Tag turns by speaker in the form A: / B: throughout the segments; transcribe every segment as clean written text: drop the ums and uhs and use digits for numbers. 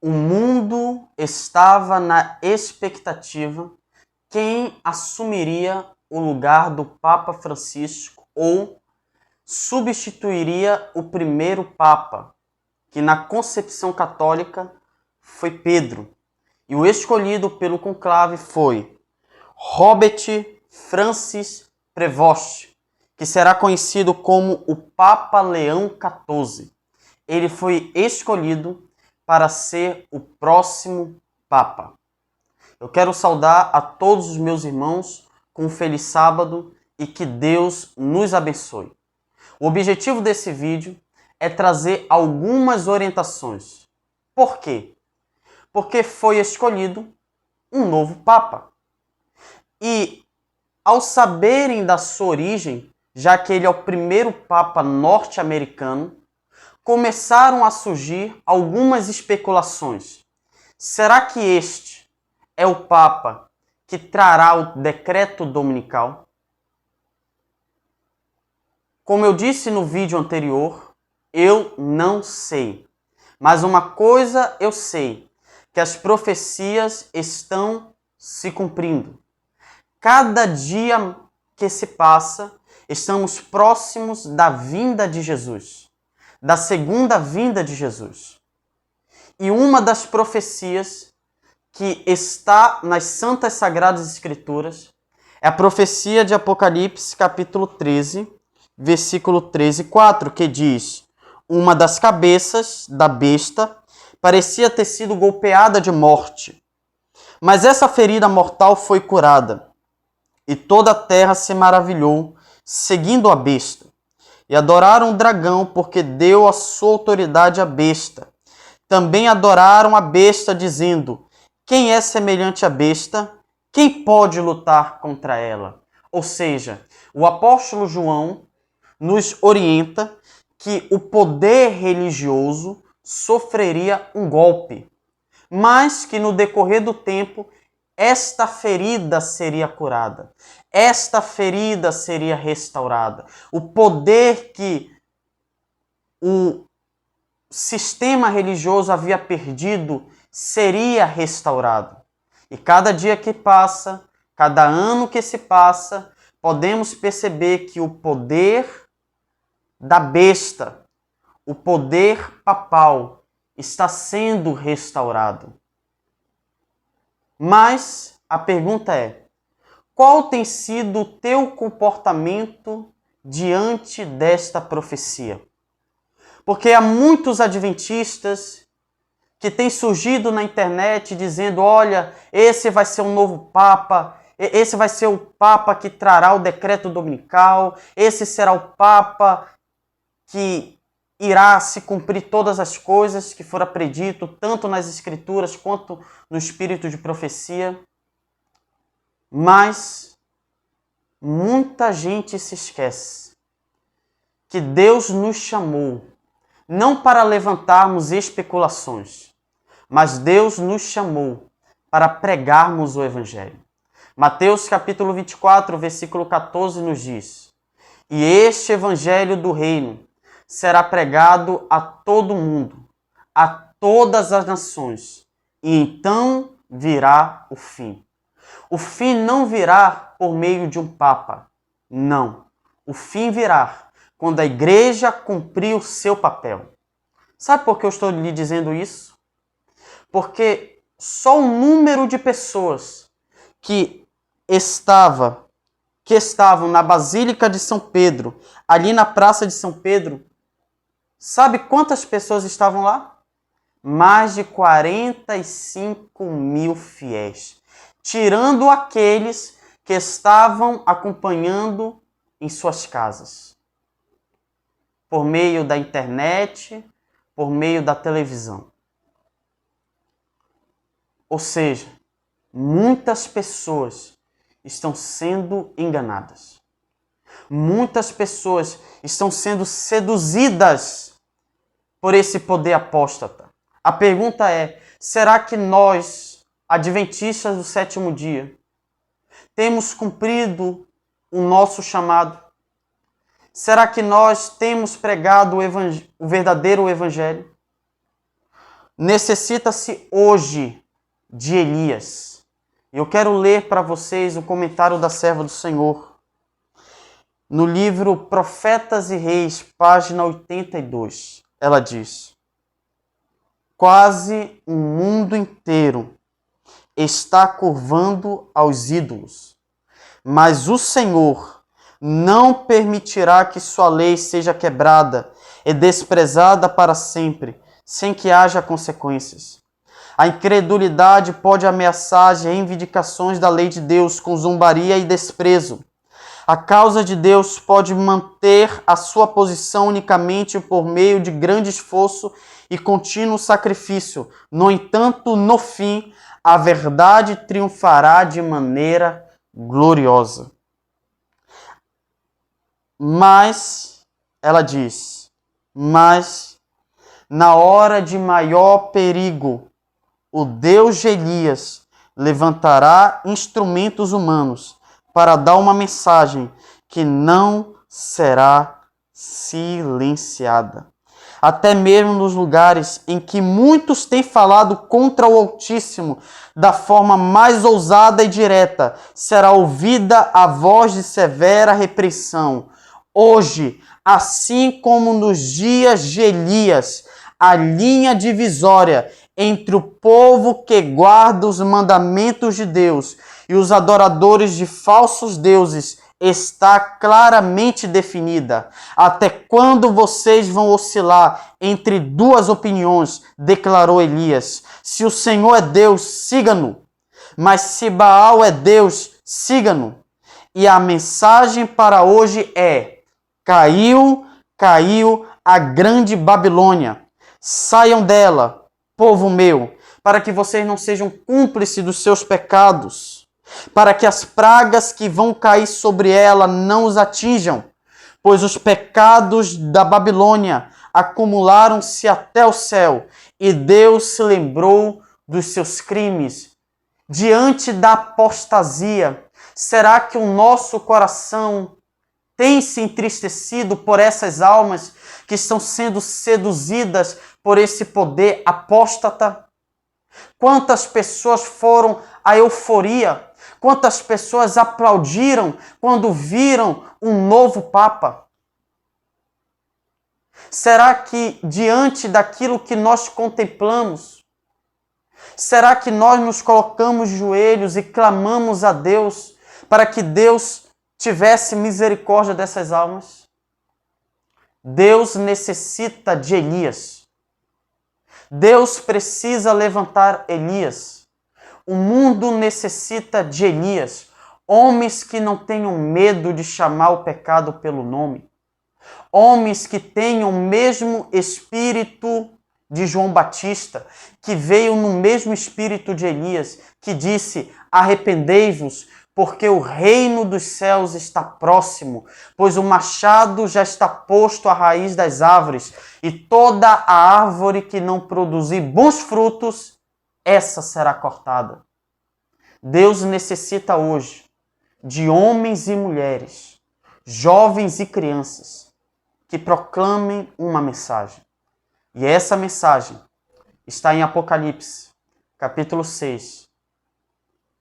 A: O mundo estava na expectativa quem assumiria o lugar do Papa Francisco ou substituiria o primeiro Papa, que na concepção católica foi Pedro. E o escolhido pelo conclave foi Robert Francis Prevost, que será conhecido como o Papa Leão XIV. Ele foi escolhido para ser o próximo Papa. Eu quero saudar a todos os meus irmãos com um feliz sábado e que Deus nos abençoe. O objetivo desse vídeo é trazer algumas orientações. Por quê? Porque foi escolhido um novo Papa. E ao saberem da sua origem, já que ele é o primeiro Papa norte-americano, começaram a surgir algumas especulações. Será que este é o Papa que trará o decreto dominical? Como eu disse no vídeo anterior, eu não sei. Mas uma coisa eu sei, que as profecias estão se cumprindo. Cada dia que se passa, estamos próximos da vinda de Jesus, da segunda vinda de Jesus. E uma das profecias que está nas Santas Sagradas Escrituras é a profecia de Apocalipse, capítulo 13, versículo 13, 4, que diz: uma das cabeças da besta parecia ter sido golpeada de morte, mas essa ferida mortal foi curada, e toda a terra se maravilhou, seguindo a besta. E adoraram o dragão, porque deu a sua autoridade à besta. Também adoraram a besta, dizendo: quem é semelhante à besta? Quem pode lutar contra ela? Ou seja, o apóstolo João nos orienta que o poder religioso sofreria um golpe, mas que no decorrer do tempo esta ferida seria curada, esta ferida seria restaurada. O poder que o sistema religioso havia perdido seria restaurado. E cada dia que passa, cada ano que se passa, podemos perceber que o poder da besta, o poder papal, está sendo restaurado. Mas a pergunta é: qual tem sido o teu comportamento diante desta profecia? Porque há muitos adventistas que têm surgido na internet dizendo: olha, esse vai ser um novo Papa, esse vai ser o Papa que trará o decreto dominical, esse será o Papa que irá se cumprir todas as coisas que fora predito, tanto nas Escrituras quanto no espírito de profecia. Mas muita gente se esquece que Deus nos chamou não para levantarmos especulações, mas Deus nos chamou para pregarmos o Evangelho. Mateus capítulo 24, versículo 14 nos diz: e este Evangelho do reino será pregado a todo mundo, a todas as nações, e então virá o fim. O fim não virá por meio de um Papa, não. O fim virá quando a igreja cumprir o seu papel. Sabe por que eu estou lhe dizendo isso? Porque só o número de pessoas que estavam na Basílica de São Pedro, ali na Praça de São Pedro, sabe quantas pessoas estavam lá? Mais de 45 mil fiéis, tirando aqueles que estavam acompanhando em suas casas, por meio da internet, por meio da televisão. Ou seja, muitas pessoas estão sendo enganadas. Muitas pessoas estão sendo seduzidas por esse poder apóstata. A pergunta é: será que nós, adventistas do sétimo dia, temos cumprido o nosso chamado? Será que nós temos pregado o verdadeiro evangelho? necessita-se hoje de Elias. Eu quero ler para vocês o comentário da serva do Senhor. No livro Profetas e Reis, página 82, ela diz: quase o mundo inteiro está curvando aos ídolos, mas o Senhor não permitirá que sua lei seja quebrada e desprezada para sempre, sem que haja consequências. A incredulidade pode ameaçar as reivindicações da lei de Deus com zombaria e desprezo. A causa de Deus pode manter a sua posição unicamente por meio de grande esforço e contínuo sacrifício. No entanto, no fim, a verdade triunfará de maneira gloriosa. Mas, ela diz, mas na hora de maior perigo, o Deus de Elias levantará instrumentos humanos para dar uma mensagem que não será silenciada. Até mesmo nos lugares em que muitos têm falado contra o Altíssimo, da forma mais ousada e direta, será ouvida a voz de severa repreensão. Hoje, assim como nos dias de Elias, a linha divisória entre o povo que guarda os mandamentos de Deus e os adoradores de falsos deuses está claramente definida. Até quando vocês vão oscilar entre duas opiniões? Declarou Elias. Se o Senhor é Deus, siga-no. Mas se Baal é Deus, siga-no. E a mensagem para hoje é: caiu a grande Babilônia. Saiam dela, povo meu, para que vocês não sejam cúmplices dos seus pecados, para que as pragas que vão cair sobre ela não os atinjam, pois os pecados da Babilônia acumularam-se até o céu, e Deus se lembrou dos seus crimes. Diante da apostasia, será que o nosso coração tem se entristecido por essas almas que estão sendo seduzidas por esse poder apóstata? Quantas pessoas foram à euforia? Quantas pessoas aplaudiram quando viram um novo Papa? Será que diante daquilo que nós contemplamos, será que nós nos colocamos de joelhos e clamamos a Deus para que Deus tivesse misericórdia dessas almas? Deus necessita de Elias. Deus precisa levantar Elias. O mundo necessita de Elias. Homens que não tenham medo de chamar o pecado pelo nome. Homens que tenham o mesmo espírito de João Batista, que veio no mesmo espírito de Elias, que disse: arrependei-vos, porque o reino dos céus está próximo, pois o machado já está posto à raiz das árvores, e toda a árvore que não produzir bons frutos, essa será cortada. Deus necessita hoje de homens e mulheres, jovens e crianças, que proclamem uma mensagem. E essa mensagem está em Apocalipse, capítulo 6,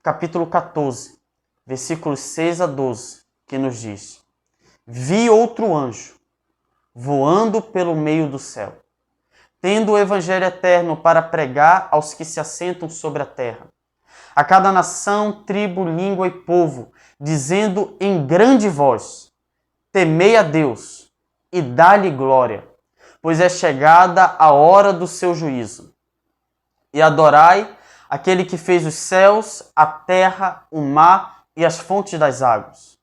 A: capítulo 14, versículos 6 a 12, que nos diz: vi outro anjo voando pelo meio do céu, tendo o evangelho eterno para pregar aos que se assentam sobre a terra, a cada nação, tribo, língua e povo, dizendo em grande voz: temei a Deus e dá-lhe glória, pois é chegada a hora do seu juízo. E adorai aquele que fez os céus, a terra, o mar e as fontes das águas.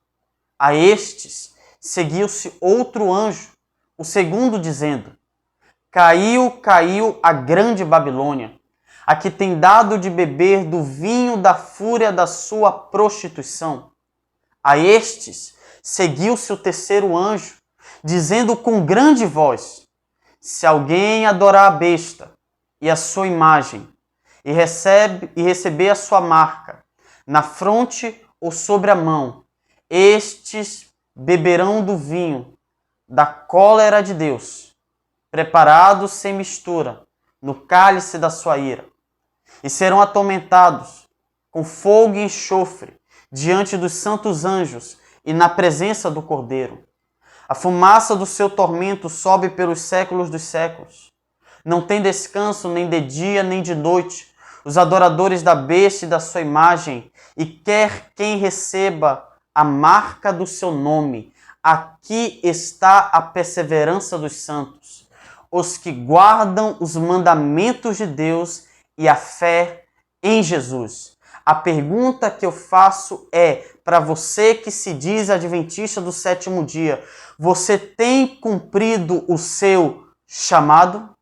A: A estes seguiu-se outro anjo, o segundo, dizendo: caiu a grande Babilônia, a que tem dado de beber do vinho da fúria da sua prostituição. A estes seguiu-se o terceiro anjo, dizendo com grande voz: se alguém adorar a besta e a sua imagem, e receber a sua marca na fronte ou sobre a mão, estes beberão do vinho da cólera de Deus, preparado sem mistura, no cálice da sua ira, e serão atormentados com fogo e enxofre diante dos santos anjos e na presença do Cordeiro. A fumaça do seu tormento sobe pelos séculos dos séculos. Não tem descanso nem de dia nem de noite os adoradores da besta e da sua imagem, e quer quem receba a marca do seu nome. Aqui está a perseverança dos santos, os que guardam os mandamentos de Deus e a fé em Jesus. A pergunta que eu faço é, para você que se diz adventista do sétimo dia, você tem cumprido o seu chamado?